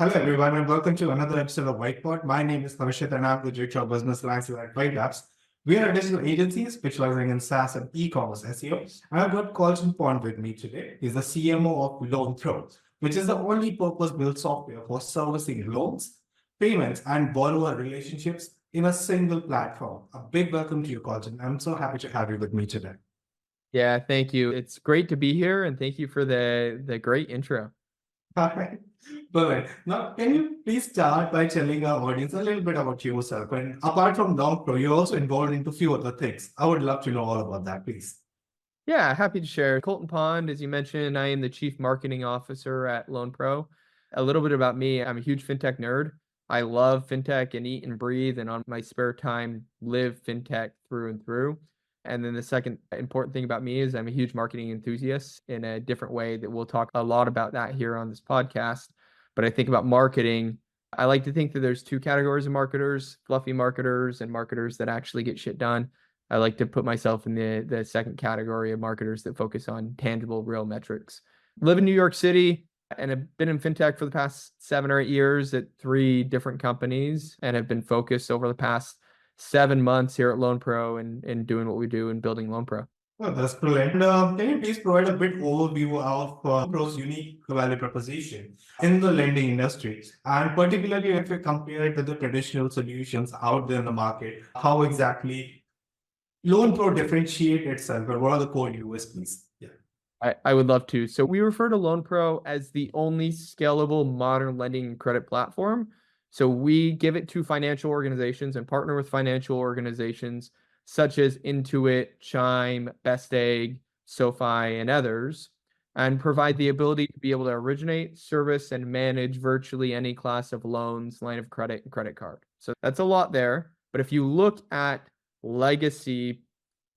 Hello, everyone, and welcome to another episode of Wytpod. My name is Harshit, and I'm the Director of Business Alliances at Wytlabs. We are a digital agency specializing in SaaS and e-commerce SEO. I've got Colton Pond with me today. He's the CMO of LoanPro's, which is the only purpose-built software for servicing loans, payments, and borrower relationships in a single platform. A big welcome to you, Colton. I'm so happy to have you with me today. Yeah, thank you. It's great to be here, and thank you for the great intro. All right. Perfect. Now, can you please start by telling our audience a little bit about yourself? And apart from LoanPro, you're also involved into a few other things. I would love to know all about that, please. Yeah, happy to share. Colton Pond, as you mentioned, I am the Chief Marketing Officer at LoanPro. A little bit about me, I'm a huge fintech nerd. I love fintech and eat and breathe, and on my spare time, live fintech through and through. And then the second important thing about me is I'm a huge marketing enthusiast in a different way that we'll talk a lot about that here on this podcast. But I think about marketing. I like to think that there's two categories of marketers, fluffy marketers and marketers that actually get shit done. I like to put myself in the second category of marketers that focus on tangible, real metrics. Live in New York City and have been in fintech for the past 7 or 8 years at 3 different companies, and have been focused over the past 7 months here at LoanPro and doing what we do and building LoanPro. Oh, that's brilliant. And, can you please provide a bit overview of Pro's unique value proposition in the lending industry? And particularly if you compare it with the traditional solutions out there in the market, how exactly LoanPro differentiate itself, or what are the core USPs? Yeah. I would love to. So we refer to LoanPro as the only scalable modern lending and credit platform. So we give it to financial organizations and partner with financial organizations such as Intuit, Chime, Best Egg, SoFi, and others, and provide the ability to be able to originate, service, and manage virtually any class of loans, line of credit, and credit card. So that's a lot there. But if you look at legacy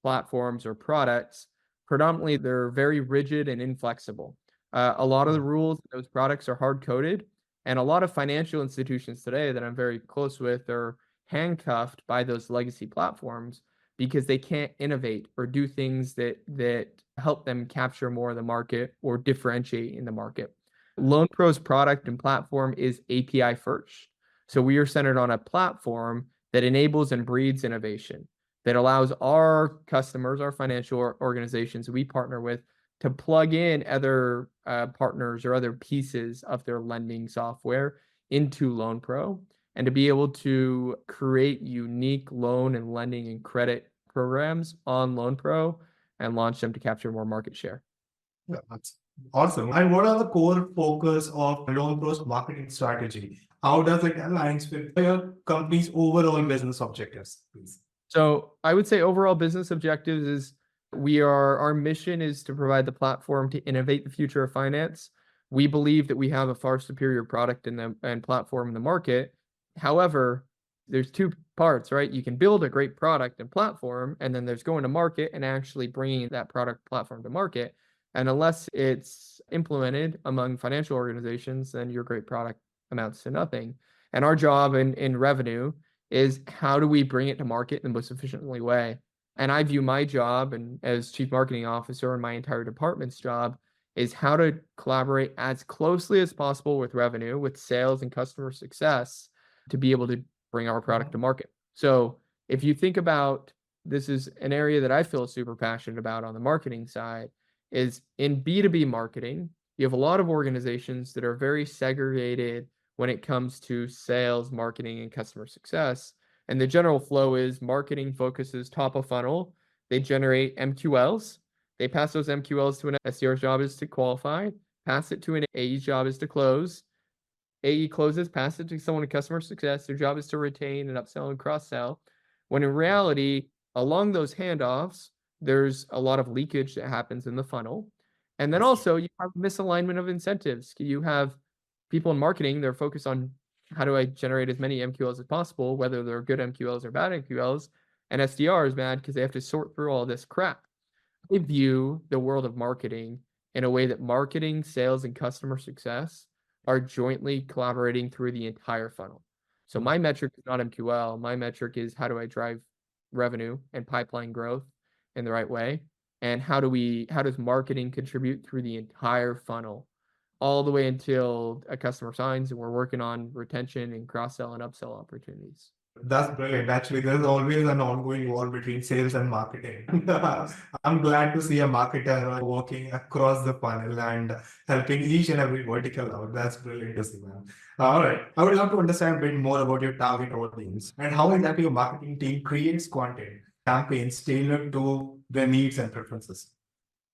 platforms or products, predominantly they're very rigid and inflexible. A lot of the rules in those products are hard-coded, and a lot of financial institutions today that I'm very close with are handcuffed by those legacy platforms because they can't innovate or do things that help them capture more of the market or differentiate in the market. LoanPro's product and platform is API first. So we are centered on a platform that enables and breeds innovation, that allows our customers, our financial organizations we partner with, to plug in other partners or other pieces of their lending software into LoanPro, and to be able to create unique loan and lending and credit programs on LoanPro and launch them to capture more market share. Yeah, that's awesome. And what are the core focus of LoanPro's marketing strategy? How does it align with your company's overall business objectives, please? So I would say overall business objectives is our mission is to provide the platform to innovate the future of finance. We believe that we have a far superior product and platform in the market. However, there's 2 parts, right? You can build a great product and platform, and then there's going to market and actually bringing that product platform to market. And unless it's implemented among financial organizations, then your great product amounts to nothing. And our job in revenue is how do we bring it to market in the most efficiently way? And I view my job and as Chief Marketing Officer and my entire department's job is how to collaborate as closely as possible with revenue, with sales and customer success to be able to bring our product to market. So if you think about, this is an area that I feel super passionate about on the marketing side, is in B2B marketing, you have a lot of organizations that are very segregated when it comes to sales, marketing, and customer success. And the general flow is marketing focuses top of funnel. They generate MQLs. They pass those MQLs to an SDR's job is to qualify, pass it to an AE's job is to close. AE closes, pass it to someone in customer success. Their job is to retain and upsell and cross-sell. When in reality, along those handoffs, there's a lot of leakage that happens in the funnel. And then also you have misalignment of incentives. You have people in marketing, they're focused on how do I generate as many MQLs as possible, whether they're good MQLs or bad MQLs. And SDR is mad because they have to sort through all this crap. I view the world of marketing in a way that marketing, sales, and customer success are jointly collaborating through the entire funnel. So my metric is not MQL. My metric is how do I drive revenue and pipeline growth in the right way? And how does marketing contribute through the entire funnel all the way until a customer signs, and we're working on retention and cross-sell and upsell opportunities. That's brilliant. Actually, there's always an ongoing war between sales and marketing. I'm glad to see a marketer working across the funnel and helping each and every vertical out. That's brilliant to see, man. All right. I would love to understand a bit more about your target audience and how exactly your marketing team creates content campaigns tailored to their needs and preferences.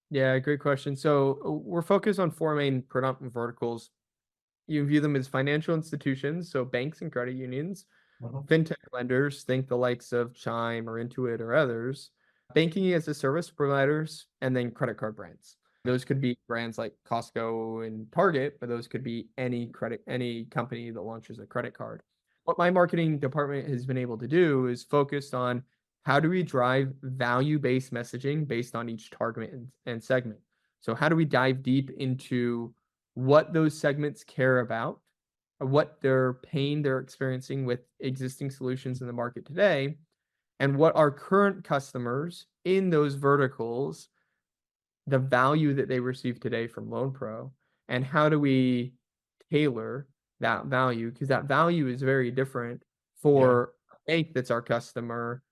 Yeah, great question. So we're focused on four main predominant verticals. You view them as financial institutions, so banks and credit unions, fintech lenders, think the likes of Chime or Intuit or others, banking as a service providers, and then credit card brands. Those could be brands like Costco and Target, but those could be any company that launches a credit card. What my marketing department has been able to do is focused on how do we drive value-based messaging based on each target and segment. So how do we dive deep into what those segments care about, what their pain they're experiencing with existing solutions in the market today, and what our current customers in those verticals, the value that they receive today from LoanPro, and how do we tailor that value? Because that value is very different for a bank that's our customer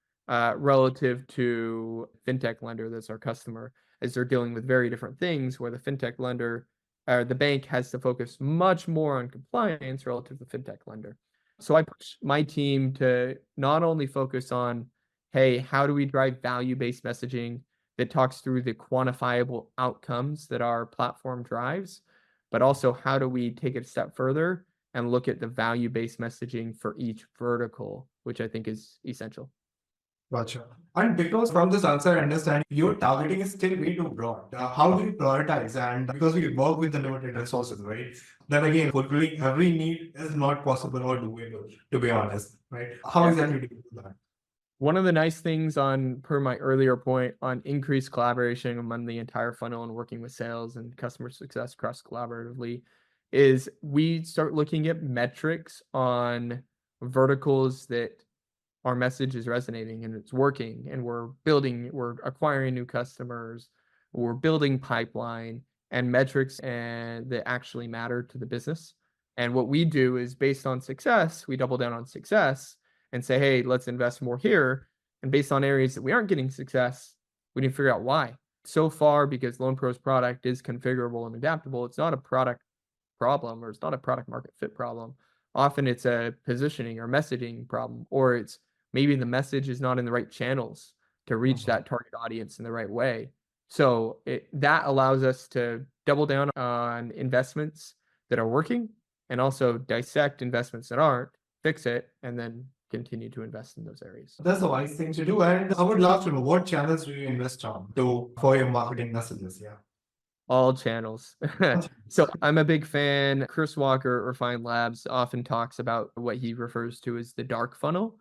relative to fintech lender that's our customer, as they're dealing with very different things, where the fintech lender the bank has to focus much more on compliance relative to fintech lender. So I push my team to not only focus on, hey, how do we drive value-based messaging that talks through the quantifiable outcomes that our platform drives, but also how do we take it a step further and look at the value-based messaging for each vertical, which I think is essential. Gotcha. And because from this answer, I understand your targeting is still way too broad. How do you prioritize? And because we work with the limited resources, right? Then again, fulfilling every need is not possible or doable, to be honest, right? How exactly do you do that? One of the nice things per my earlier point on increased collaboration among the entire funnel and working with sales and customer success across collaboratively is we start looking at metrics on verticals that our message is resonating and it's working, and we're acquiring new customers, we're building pipeline and metrics that actually matter to the business. And what we do is based on success, we double down on success and say, hey, let's invest more here. And based on areas that we aren't getting success, we need to figure out why. So far, because LoanPro's product is configurable and adaptable, it's not a product problem, or it's not a product market fit problem. Often it's a positioning or messaging problem, or it's maybe the message is not in the right channels to reach that target audience in the right way. So that allows us to double down on investments that are working and also dissect investments that aren't, fix it, and then continue to invest in those areas. That's a wise thing to do. And I would love to know, what channels do you invest on for your marketing messages? Yeah. All channels. So I'm a big fan. Chris Walker or Refined Labs often talks about what he refers to as the dark funnel.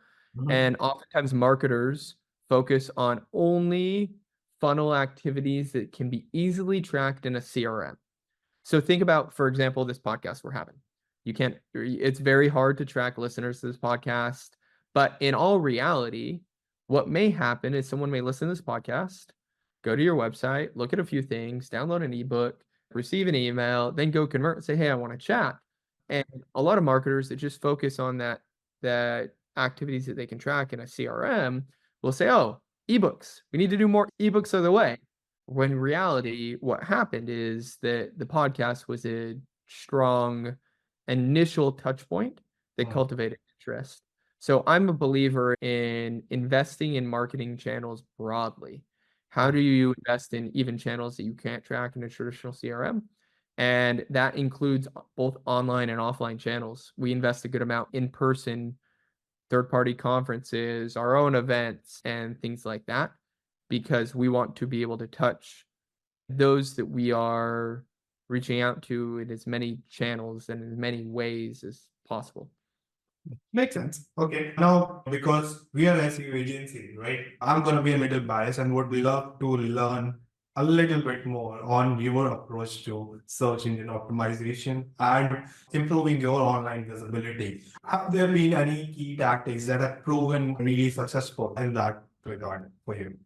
And oftentimes marketers focus on only funnel activities that can be easily tracked in a CRM. So think about, for example, this podcast we're having. It's very hard to track listeners to this podcast, but in all reality, what may happen is someone may listen to this podcast, go to your website, look at a few things, download an ebook, receive an email, then go convert and say, hey, I want to chat. And a lot of marketers that just focus on that activities that they can track in a CRM will say, oh, ebooks, we need to do more ebooks of the way. When in reality, what happened is that the podcast was a strong initial touch point that cultivated interest. So I'm a believer in investing in marketing channels broadly. How do you invest in even channels that you can't track in a traditional CRM? And that includes both online and offline channels. We invest a good amount in person, third-party conferences, our own events, and things like that, because we want to be able to touch those that we are reaching out to in as many channels and in many ways as possible. Makes sense. Okay. Now, because we are an SEO agency, right? I'm going to be a little biased and would love to learn a little bit more on your approach to search engine optimization and improving your online visibility. Have there been any key tactics that have proven really successful in that regard for you?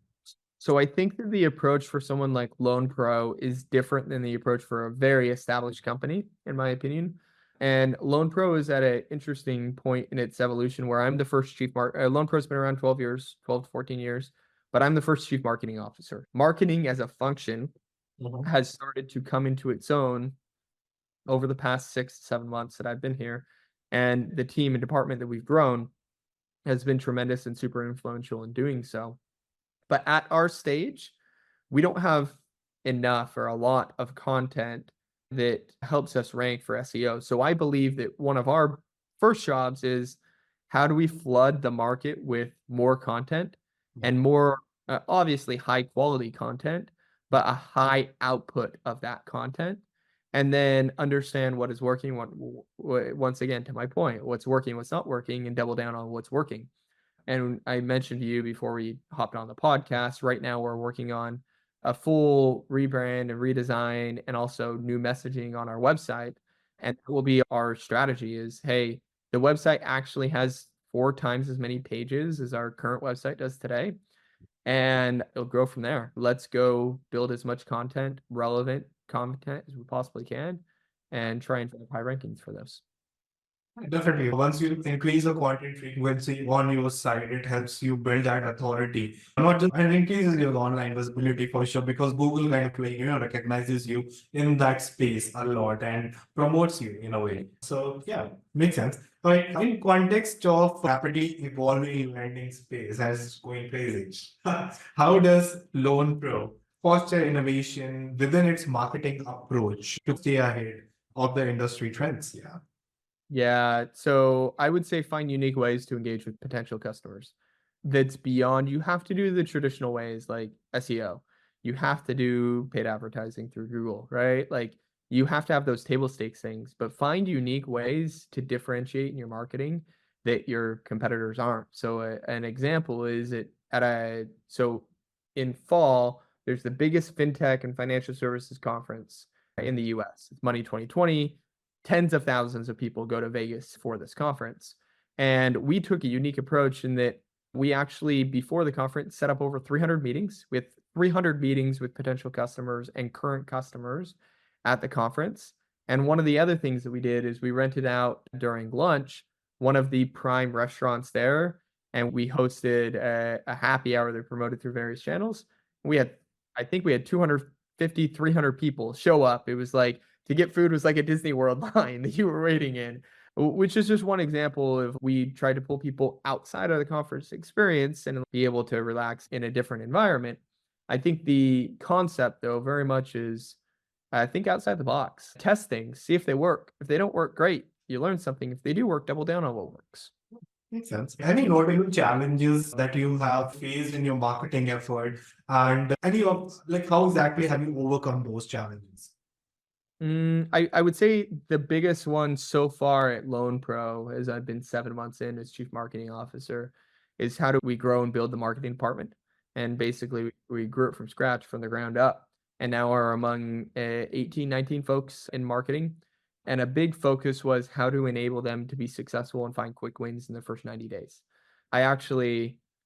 So I think that the approach for someone like LoanPro is different than the approach for a very established company, in my opinion. And LoanPro is at an interesting point in its evolution where I'm the first LoanPro's been around 12 years, 12 to 14 years, but I'm the first chief marketing officer. Marketing as a function has started to come into its own over the past 6 to 7 months that I've been here. And the team and department that we've grown has been tremendous and super influential in doing so. But at our stage, we don't have enough or a lot of content that helps us rank for SEO. So I believe that one of our first jobs is how do we flood the market with more content and more obviously high quality content, but a high output of that content. And then understand what is working, once again, to my point, what's working, what's not working, and double down on what's working. And I mentioned to you before we hopped on the podcast, right now we're working on a full rebrand and redesign and also new messaging on our website. And that will be our strategy is, hey, the website actually has 4 times as many pages as our current website does today. And it'll grow from there. Let's go build as much content, relevant content as we possibly can, and try and drive high rankings for this. Definitely. Once you increase the content frequency on your site, it helps you build that authority. Not just and increases your online visibility for sure because Google kind of like, recognizes you in that space a lot and promotes you in a way. So yeah, makes sense. But in context of rapidly evolving lending space as it's going crazy, how does LoanPro foster innovation within its marketing approach to stay ahead of the industry trends? Yeah. Yeah, so I would say find unique ways to engage with potential customers. That's beyond, you have to do the traditional ways like SEO. You have to do paid advertising through Google, right? Like you have to have those table stakes things, but find unique ways to differentiate in your marketing that your competitors aren't. So an example is so in fall, there's the biggest fintech and financial services conference in the US. It's Money 2020. Tens of thousands of people go to Vegas for this conference. And we took a unique approach in that we actually, before the conference, set up over 300 meetings with 300 meetings with potential customers and current customers at the conference. And one of the other things that we did is we rented out during lunch one of the prime restaurants there, and we hosted a happy hour that promoted through various channels. I think we had 250, 300 people show up. It was like, to get food was like a Disney World line that you were waiting in, which is just one example of we tried to pull people outside of the conference experience and be able to relax in a different environment. I think the concept, though, very much is, I think outside the box. Test things, see if they work. If they don't work, great. You learn something. If they do work, double down on what works. Makes sense. Any notable challenges that you have faced in your marketing effort, and any of like how exactly have you overcome those challenges? I would say the biggest one so far at LoanPro, as I've been 7 months in as chief marketing officer, is how do we grow and build the marketing department? And basically, we grew it from scratch, from the ground up, and now are among 18, 19 folks in marketing. And a big focus was how to enable them to be successful and find quick wins in the first 90 days.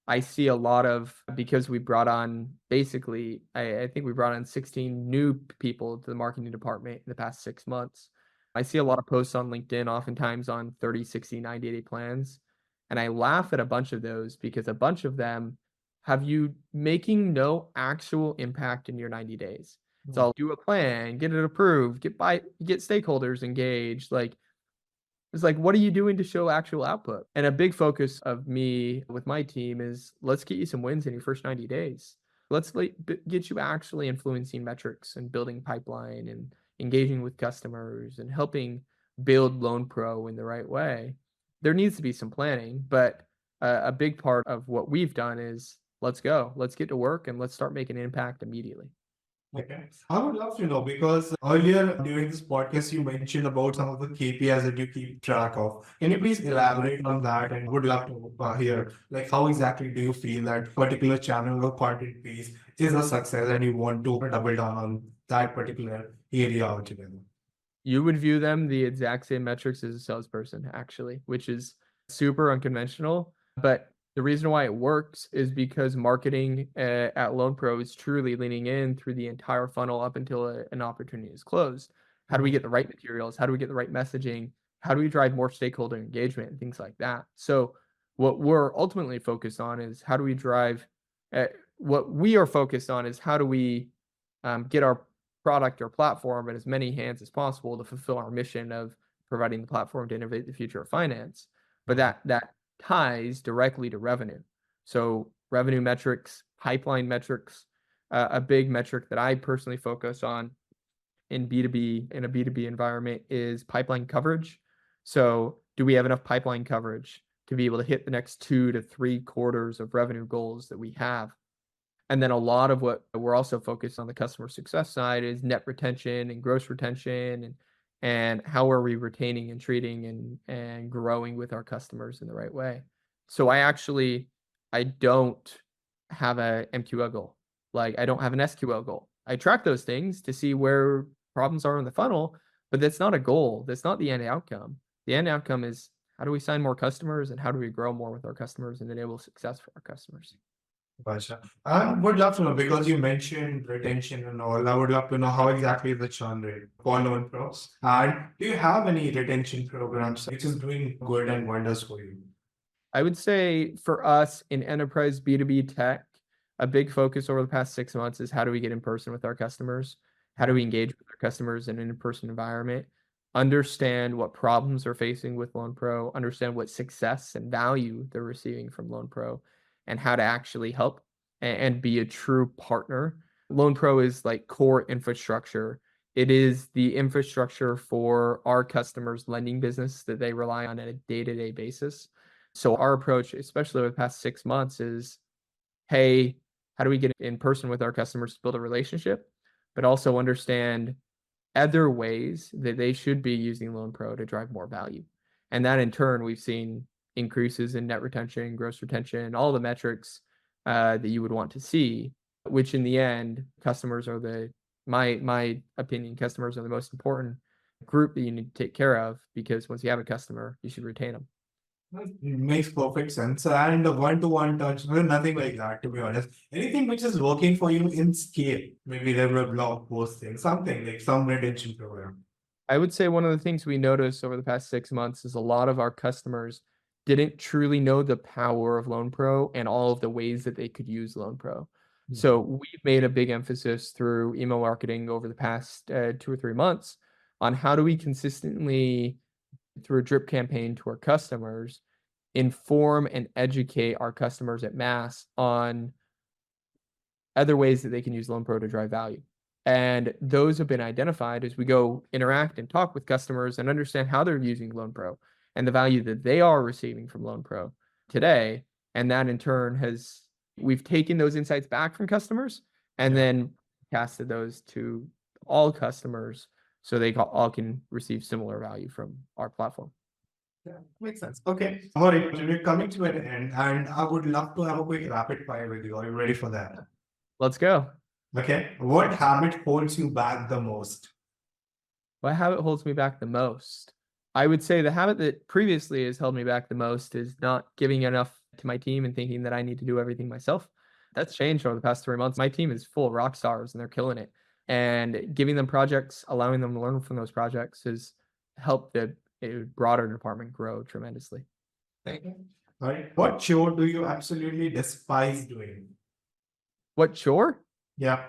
I see a lot of, because we brought on basically, I think we brought on 16 new people to the marketing department in the past 6 months. I see a lot of posts on LinkedIn, oftentimes on 30, 60, 90-day plans. And I laugh at a bunch of those because a bunch of them have you making no actual impact in your 90 days. So I'll do a plan, get it approved, get stakeholders engaged. It's like, what are you doing to show actual output? And a big focus of me with my team is let's get you some wins in your first 90 days. Let's get you actually influencing metrics and building pipeline and engaging with customers and helping build LoanPro in the right way. There needs to be some planning, but a big part of what we've done is let's go, let's get to work and let's start making an impact immediately. Okay. I would love to know because earlier during this podcast, you mentioned about some of the KPIs that you keep track of. Can you please elaborate on that? And would love to hear, like, how exactly do you feel that particular channel or content piece is a success and you want to double down on that particular area altogether? You would view them the exact same metrics as a salesperson, actually, which is super unconventional. But The reason why it works is because marketing at LoanPro is truly leaning in through the entire funnel up until an opportunity is closed. How do we get the right materials? How do we get the right messaging? How do we drive more stakeholder engagement and things like that? So what we're ultimately focused on is how do we drive, what we are focused on is how do we get our product or platform in as many hands as possible to fulfill our mission of providing the platform to innovate the future of finance. But that ties directly to revenue. So revenue metrics, pipeline metrics, a big metric that I personally focus on in B2B, in a B2B environment, is pipeline coverage. So do we have enough pipeline coverage to be able to hit the next 2 to 3 quarters of revenue goals that we have? And then a lot of what we're also focused on the customer success side is net retention and gross retention, and how are we retaining and treating and growing with our customers in the right way. So I don't have a MQL goal. Like, I don't have an SQL goal. I track those things to see where problems are in the funnel, but that's not a goal. That's not the end outcome. The end outcome is how do we sign more customers and how do we grow more with our customers and enable success for our customers. Gotcha. I would love to know, because you mentioned retention and all. I would love to know how exactly is the churn rate for LoanPro's, and do you have any retention programs which is doing good and wonders for you? I would say for us in enterprise B2B tech, a big focus over the past 6 months is how do we get in person with our customers? How do we engage with our customers in an in-person environment? Understand what problems they're facing with LoanPro, understand what success and value they're receiving from LoanPro, and how to actually help and be a true partner. LoanPro is like core infrastructure. It is the infrastructure for our customers' lending business that they rely on a day-to-day basis. So our approach, especially over the past 6 months, is, hey, how do we get in person with our customers to build a relationship, but also understand other ways that they should be using LoanPro to drive more value. And that in turn, we've seen increases in net retention, gross retention, all the metrics that you would want to see, which in the end, customers are my opinion, customers are the most important group that you need to take care of, because once you have a customer, you should retain them. It makes perfect sense. And the one-to-one touch, well, nothing like that, to be honest. Anything which is working for you in scale, maybe there were blog posting, something like some retention program. I would say one of the things we noticed over the past 6 months is a lot of our customers didn't truly know the power of LoanPro and all of the ways that they could use LoanPro. So we've made a big emphasis through email marketing over the past 2 or 3 months on how do we consistently, through a drip campaign to our customers, inform and educate our customers at mass on other ways that they can use LoanPro to drive value. And those have been identified as we go interact and talk with customers and understand how they're using LoanPro and the value that they are receiving from LoanPro today. And that in turn we've taken those insights back from customers and then casted those to all customers so they all can receive similar value from our platform. Yeah, makes sense. Okay. All right, we're coming to an end, and I would love to have a quick rapid fire with you. Are you ready for that? Let's go. Okay. What habit holds you back the most? What habit holds me back the most? I would say the habit that previously has held me back the most is not giving enough to my team and thinking that I need to do everything myself. That's changed over the past 3 months. My team is full of rock stars and they're killing it. And giving them projects, allowing them to learn from those projects has helped the broader department grow tremendously. Thank you. All right. What chore do you absolutely despise doing? What chore? Yeah.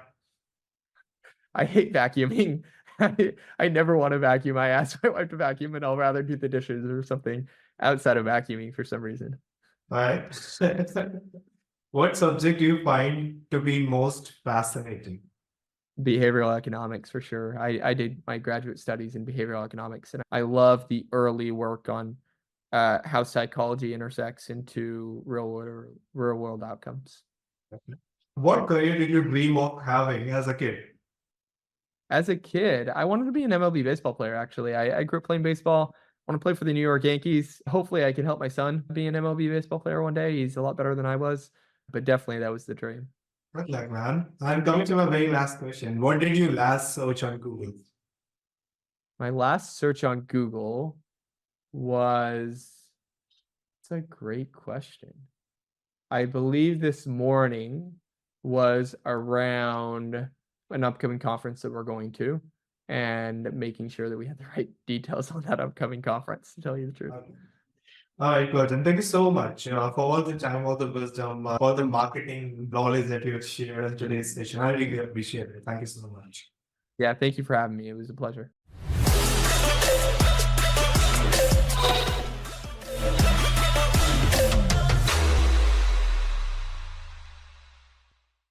I hate vacuuming. I never want to vacuum. I ask my wife to vacuum, and I'll rather do the dishes or something outside of vacuuming for some reason. All right. What subject do you find to be most fascinating? Behavioral economics, for sure. I did my graduate studies in behavioral economics, and I love the early work on how psychology intersects into real world outcomes. What career did you dream of having as a kid? As a kid, I wanted to be an MLB baseball player, actually. I grew up playing baseball. I want to play for the New York Yankees. Hopefully, I can help my son be an MLB baseball player one day. He's a lot better than I was, but definitely that was the dream. Good luck, man. I'm coming to my very last question. What did you last search on Google? My last search on Google was... That's a great question. I believe this morning was around an upcoming conference that we're going to, and making sure that we had the right details on that upcoming conference, to tell you the truth. Okay. All right, Colton. Thank you so much, for all the time, all the wisdom, all the marketing knowledge that you have shared in today's session. I really appreciate it. Thank you so much. Yeah, thank you for having me. It was a pleasure.